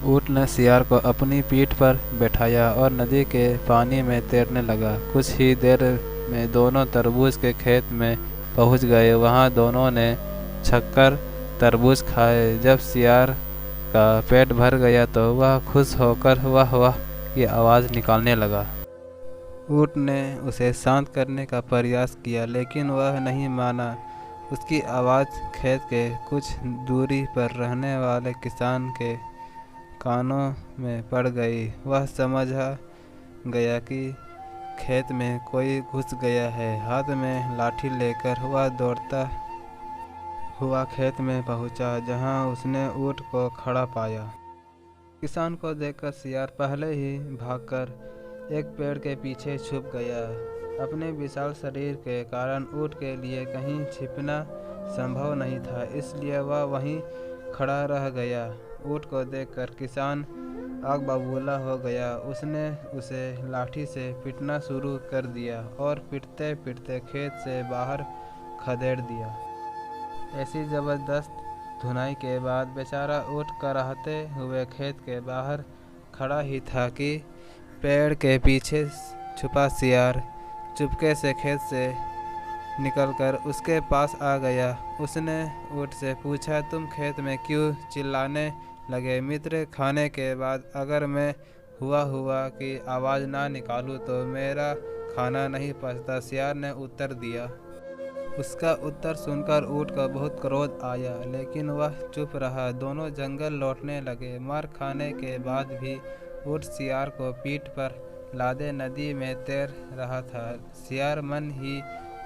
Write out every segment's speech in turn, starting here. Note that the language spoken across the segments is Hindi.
ऊँट ने सियार को अपनी पीठ पर बैठाया और नदी के पानी में तैरने लगा। कुछ ही देर में दोनों तरबूज के खेत में पहुंच गए। वहां दोनों ने छक्कर तरबूज खाए। जब सियार का पेट भर गया तो वह खुश होकर वाह वाह की आवाज़ निकालने लगा। ऊँट ने उसे शांत करने का प्रयास किया, लेकिन वह नहीं माना। उसकी आवाज़ खेत के कुछ दूरी पर रहने वाले किसान के कानों में पड़ गई। वह समझ गया कि खेत में कोई घुस गया है। हाथ में लाठी लेकर वह दौड़ता हुआ खेत में पहुंचा, जहां उसने ऊँट को खड़ा पाया। किसान को देखकर सियार पहले ही भागकर एक पेड़ के पीछे छुप गया। अपने विशाल शरीर के कारण ऊँट के लिए कहीं छिपना संभव नहीं था, इसलिए वह वहीं खड़ा रह गया। ऊँट को देखकर किसान आग बबूला हो गया। उसने उसे लाठी से पीटना शुरू कर दिया और पीटते पीटते खेत से बाहर खदेड़ दिया। ऐसी जबरदस्त धुनाई के बाद बेचारा ऊँट कराहते हुए खेत के बाहर खड़ा ही था कि पेड़ के पीछे छुपा सियार चुपके से खेत से निकलकर उसके पास आ गया। उसने ऊँट से पूछा, तुम खेत में क्यों चिल्लाने लगे? मित्र, खाने के बाद अगर मैं हुआ की आवाज़ ना निकालूं तो मेरा खाना नहीं पचता, सियार ने उत्तर दिया। उसका उत्तर सुनकर ऊँट को बहुत क्रोध आया, लेकिन वह चुप रहा। दोनों जंगल लौटने लगे। मार खाने के बाद भी ऊँट सियार को पीठ पर लादे नदी में तैर रहा था। सियार मन ही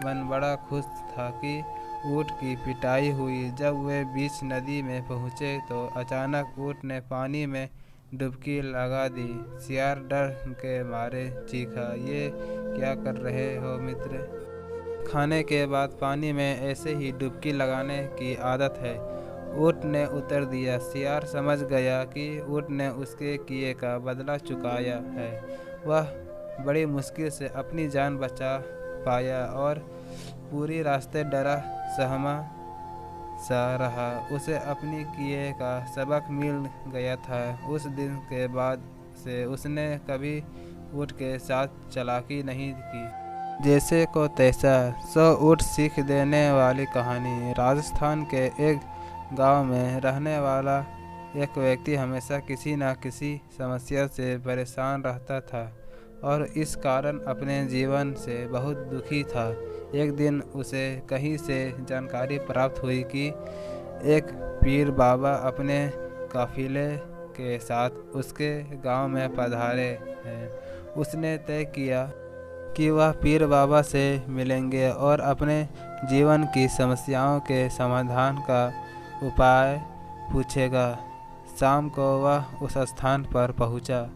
मन बड़ा खुश था कि ऊँट की पिटाई हुई। जब वे बीच नदी में पहुँचे तो अचानक ऊँट ने पानी में डुबकी लगा दी। सियार डर के मारे चीखा, ये क्या कर रहे हो मित्र? खाने के बाद पानी में ऐसे ही डुबकी लगाने की आदत है, ऊँट ने उत्तर दिया। सियार समझ गया कि ऊँट ने उसके किए का बदला चुकाया है। वह बड़ी मुश्किल से अपनी जान बचा पाया और पूरी रास्ते डरा सहमा सा रहा। उसे अपनी किए का सबक मिल गया था। उस दिन के बाद से उसने कभी ऊँट के साथ चालाकी नहीं की। जैसे को तैसा सो ऊँट सीख देने वाली कहानी। राजस्थान के एक गांव में रहने वाला एक व्यक्ति हमेशा किसी न किसी समस्या से परेशान रहता था और इस कारण अपने जीवन से बहुत दुखी था। एक दिन उसे कहीं से जानकारी प्राप्त हुई कि एक पीर बाबा अपने काफिले के साथ उसके गांव में पधारे हैं। उसने तय किया कि वह पीर बाबा से मिलेंगे और अपने जीवन की समस्याओं के समाधान का उपाय पूछेगा। शाम को वह उस स्थान पर पहुंचा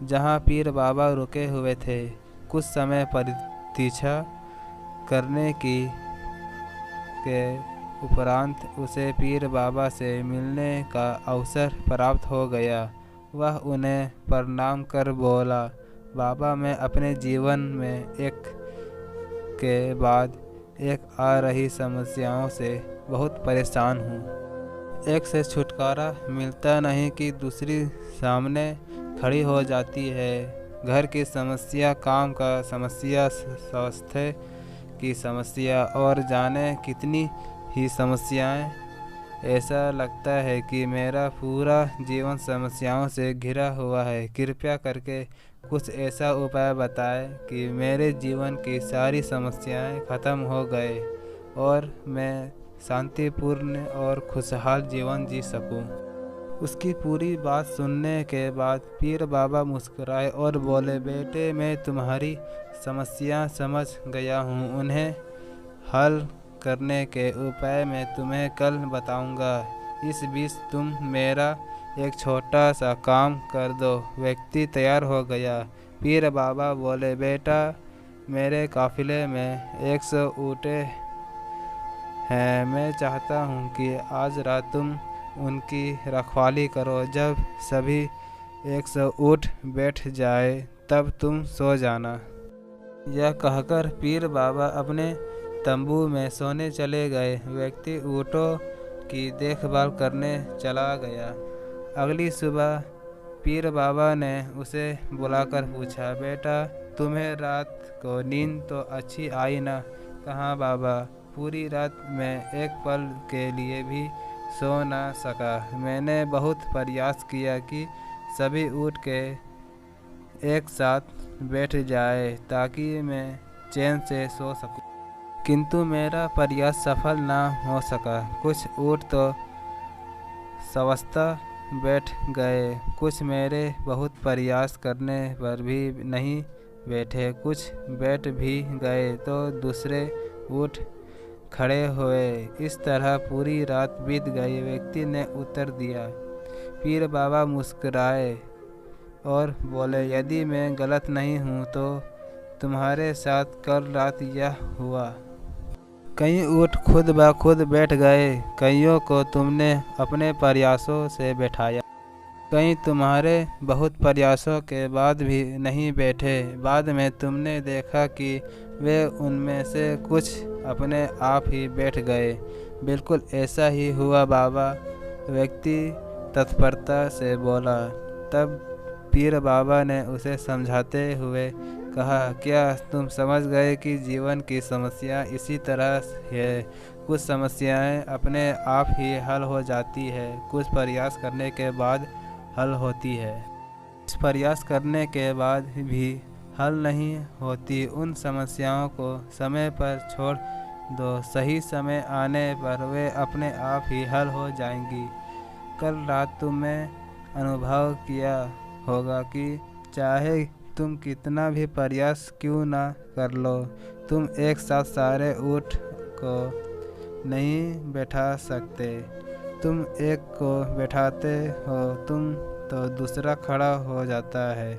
जहां पीर बाबा रुके हुए थे। कुछ समय प्रतीक्षा करने के उपरांत उसे पीर बाबा से मिलने का अवसर प्राप्त हो गया। वह उन्हें प्रणाम कर बोला, बाबा, मैं अपने जीवन में एक के बाद एक आ रही समस्याओं से बहुत परेशान हूँ। एक से छुटकारा मिलता नहीं कि दूसरी सामने खड़ी हो जाती है। घर की समस्या, काम का समस्या, स्वास्थ्य की समस्या और जाने कितनी ही समस्याएं। ऐसा लगता है कि मेरा पूरा जीवन समस्याओं से घिरा हुआ है। कृपया करके कुछ ऐसा उपाय बताएं कि मेरे जीवन की सारी समस्याएं खत्म हो गए और मैं शांतिपूर्ण और खुशहाल जीवन जी सकूं। उसकी पूरी बात सुनने के बाद पीर बाबा मुस्कुराए और बोले, बेटे, मैं तुम्हारी समस्या समझ गया हूँ। उन्हें हल करने के उपाय मैं तुम्हें कल बताऊंगा। इस बीच तुम मेरा एक छोटा सा काम कर दो। व्यक्ति तैयार हो गया। पीर बाबा बोले, बेटा, मेरे काफिले में 100 ऊँटें हैं। मैं चाहता हूँ कि आज रात तुम उनकी रखवाली करो। जब सभी 100 ऊँट बैठ जाए तब तुम सो जाना। यह कहकर पीर बाबा अपने तंबू में सोने चले गए। व्यक्ति ऊँटों की देखभाल करने चला गया। अगली सुबह पीर बाबा ने उसे बुलाकर पूछा, बेटा तुम्हें रात को नींद तो अच्छी आई ना? कहाँ बाबा, पूरी रात मैं एक पल के लिए भी सो ना सका। मैंने बहुत प्रयास किया कि सभी उठ के एक साथ बैठ जाए ताकि मैं चैन से सो सकूं, किंतु मेरा प्रयास सफल ना हो सका। कुछ उठ तो सवस्था बैठ गए, कुछ मेरे बहुत प्रयास करने पर भी नहीं बैठे, कुछ बैठ भी गए तो दूसरे उठ खड़े हुए। इस तरह पूरी रात बीत गई। व्यक्ति ने उत्तर दिया। पीर बाबा मुस्कुराए और बोले, यदि मैं गलत नहीं हूँ तो तुम्हारे साथ कल रात यह हुआ। कई ऊँट खुद ब खुद बैठ गए, कईयों को तुमने अपने प्रयासों से बैठाया, कई तुम्हारे बहुत प्रयासों के बाद भी नहीं बैठे। बाद में तुमने देखा कि वे उनमें से कुछ अपने आप ही बैठ गए। बिल्कुल ऐसा ही हुआ बाबा, व्यक्ति तत्परता से बोला। तब पीर बाबा ने उसे समझाते हुए कहा, क्या तुम समझ गए कि जीवन की समस्या इसी तरह है? कुछ समस्याएं अपने आप ही हल हो जाती है, कुछ प्रयास करने के बाद हल होती है। कुछ प्रयास करने के बाद भी हल नहीं होती। उन समस्याओं को समय पर छोड़ दो, सही समय आने पर वे अपने आप ही हल हो जाएंगी। कल रात तुमने अनुभव किया होगा कि चाहे तुम कितना भी प्रयास क्यों ना कर लो, तुम एक साथ सारे ऊँट को नहीं बैठा सकते। तुम एक को बैठाते हो तुम तो दूसरा खड़ा हो जाता है,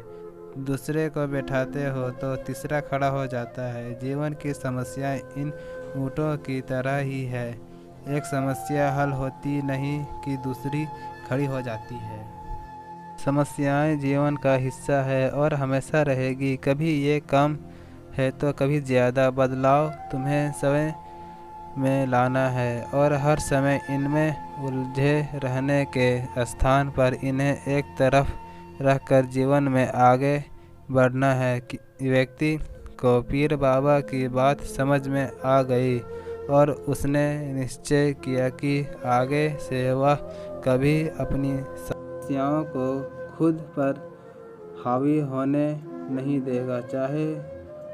दूसरे को बैठाते हो तो तीसरा खड़ा हो जाता है। जीवन की समस्या इन ऊँटों की तरह ही है। एक समस्या हल होती नहीं कि दूसरी खड़ी हो जाती है। समस्याएं जीवन का हिस्सा है और हमेशा रहेगी। कभी ये कम है तो कभी ज़्यादा। बदलाव तुम्हें समय में लाना है और हर समय इनमें उलझे रहने के स्थान पर इन्हें एक तरफ रखकर जीवन में आगे बढ़ना है। व्यक्ति को पीर बाबा की बात समझ में आ गई और उसने निश्चय किया कि आगे से वह कभी अपनी समस्याओं को खुद पर हावी होने नहीं देगा। चाहे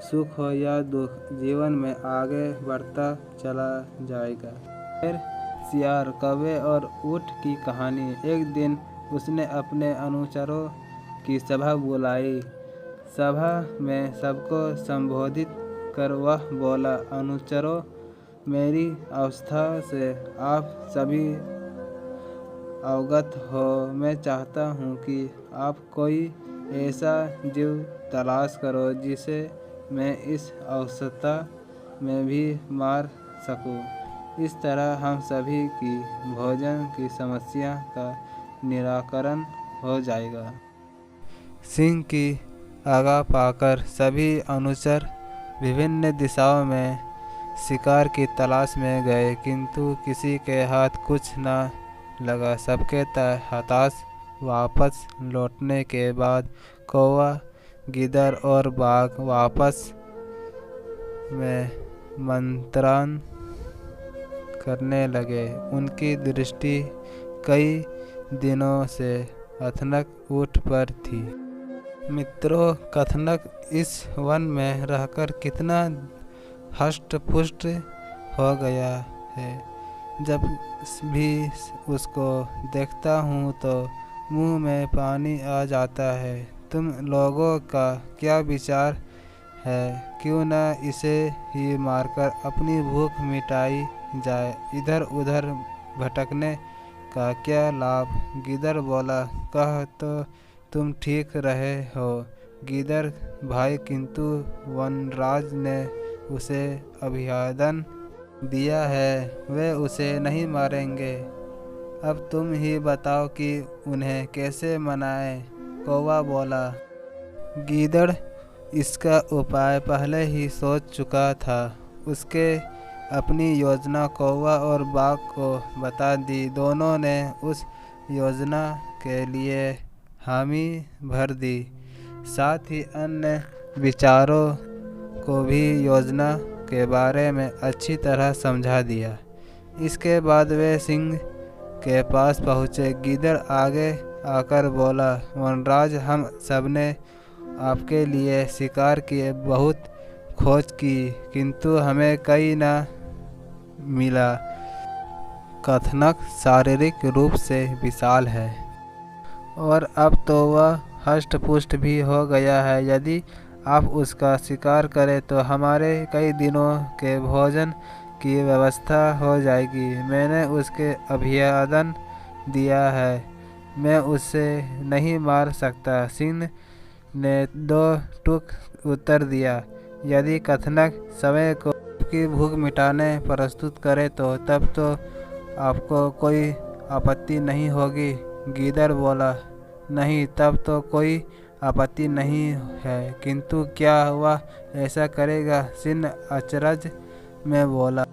सुख हो या दुख, जीवन में आगे बढ़ता चला जाएगा। फिर सियार, कौवे और ऊँट की कहानी। एक दिन उसने अपने अनुचरों की सभा बुलाई। सभा में सबको संबोधित कर वह बोला, अनुचरों, मेरी अवस्था से आप सभी अवगत हो। मैं चाहता हूँ कि आप कोई ऐसा जीव तलाश करो जिसे मैं इस अवस्था में भी मार सकूं। इस तरह हम सभी की भोजन की समस्या का निराकरण हो जाएगा। सिंह की आज्ञा पाकर सभी अनुचर विभिन्न दिशाओं में शिकार की तलाश में गए, किंतु किसी के हाथ कुछ न लगा। सबके हताश वापस लौटने के बाद कौवा, गिद्ध और बाघ आपस में मंत्रण करने लगे। उनकी दृष्टि कई दिनों से कथनक ऊँट पर थी। मित्रों, कथनक इस वन में रहकर कितना हष्ट-पुष्ट हो गया है। जब भी उसको देखता हूँ तो मुंह में पानी आ जाता है। तुम लोगों का क्या विचार है? क्यों न इसे ही मारकर अपनी भूख मिटाई जाए? इधर उधर भटकने का क्या लाभ? गिद्ध बोला, कह तो तुम ठीक रहे हो गिद्ध भाई, किंतु वनराज ने उसे अभिवादन दिया है, वे उसे नहीं मारेंगे। अब तुम ही बताओ कि उन्हें कैसे मनाएं? कौवा बोला। गिद्ध इसका उपाय पहले ही सोच चुका था। उसके अपनी योजना कौवा और बाघ को बता दी। दोनों ने उस योजना के लिए हामी भर दी। साथ ही अन्य विचारों को भी योजना के बारे में अच्छी तरह समझा दिया। इसके बाद वे सिंह के पास पहुँचे। गीदड़ आगे आकर बोला, वनराज, हम सबने आपके लिए शिकार की बहुत खोज की, किंतु हमें कहीं न मिला। कथनक शारीरिक रूप से विशाल है और अब तो वह हष्ट-पुष्ट भी हो गया है। यदि आप उसका शिकार करें तो हमारे कई दिनों के भोजन की व्यवस्था हो जाएगी। मैंने उसके अभिवादन दिया है, मैं उसे नहीं मार सकता। सिंह ने दो टूक उत्तर दिया। यदि कथनक समय को आपकी भूख मिटाने प्रस्तुत करे तो तब तो आपको कोई आपत्ति नहीं होगी। गीदड़ बोला, नहीं, तब तो कोई आपत्ति नहीं है, किंतु क्या वह ऐसा करेगा? सिंह अचरज में बोला,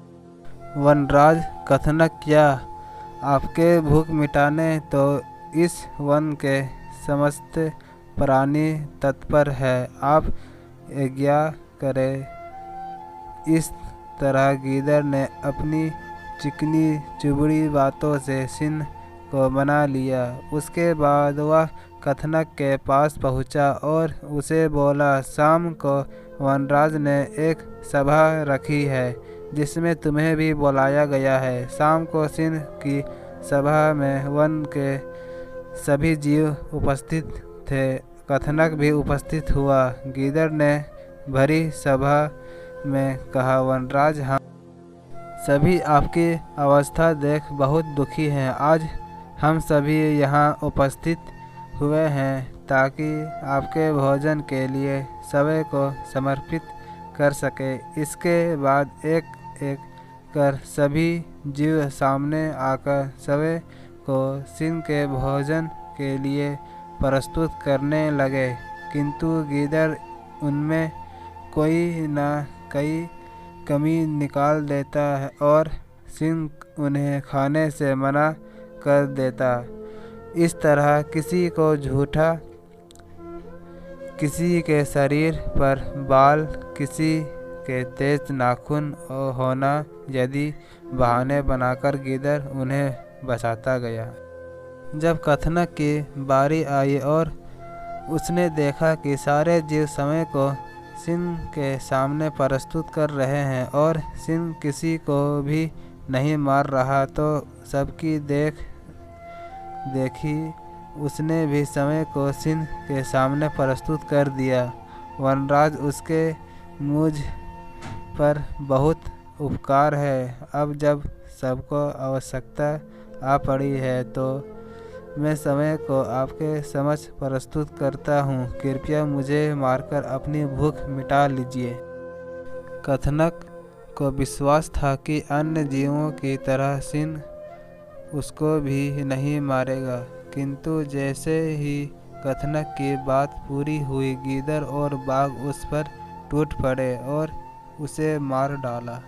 वनराज, कथनक क्या आपके भूख मिटाने तो इस वन के समस्त प्राणी तत्पर है, आप आज्ञा करें। इस तरह गीदड़ ने अपनी चिकनी चुबड़ी बातों से सिंह को मना लिया। उसके बाद वह कथनक के पास पहुंचा और उसे बोला, शाम को वनराज ने एक सभा रखी है जिसमें तुम्हें भी बुलाया गया है। शाम को सिंह की सभा में वन के सभी जीव उपस्थित थे। कथनक भी उपस्थित हुआ। गीदड़ ने भरी सभा में कहा, वनराज, हम सभी आपकी अवस्था देख बहुत दुखी हैं। आज हम सभी यहाँ उपस्थित हुए हैं ताकि आपके भोजन के लिए समय को समर्पित कर सके। इसके बाद एक एक कर सभी जीव सामने आकर समय को सिंह के भोजन के लिए प्रस्तुत करने लगे, किंतु गीदड़ उनमें कोई न कोई कमी निकाल देता है और सिंह उन्हें खाने से मना कर देता। इस तरह किसी को झूठा, किसी के शरीर पर बाल, किसी के तेज नाखून होना यदि बहाने बनाकर गीदड़ उन्हें बचाता गया। जब कथनक की बारी आई और उसने देखा कि सारे जीव समय को सिंह के सामने प्रस्तुत कर रहे हैं और सिंह किसी को भी नहीं मार रहा, तो सबकी देखी उसने भी समय को सिंह के सामने प्रस्तुत कर दिया। वनराज, उसके मुझ पर बहुत उपकार है। अब जब सबको आवश्यकता आ पड़ी है तो मैं समय को आपके समक्ष प्रस्तुत करता हूँ। कृपया मुझे मारकर अपनी भूख मिटा लीजिए। कथनक को विश्वास था कि अन्य जीवों की तरह सिंह उसको भी नहीं मारेगा, किंतु जैसे ही कथनक की बात पूरी हुई, गीदड़ और बाघ उस पर टूट पड़े और उसे मार डाला।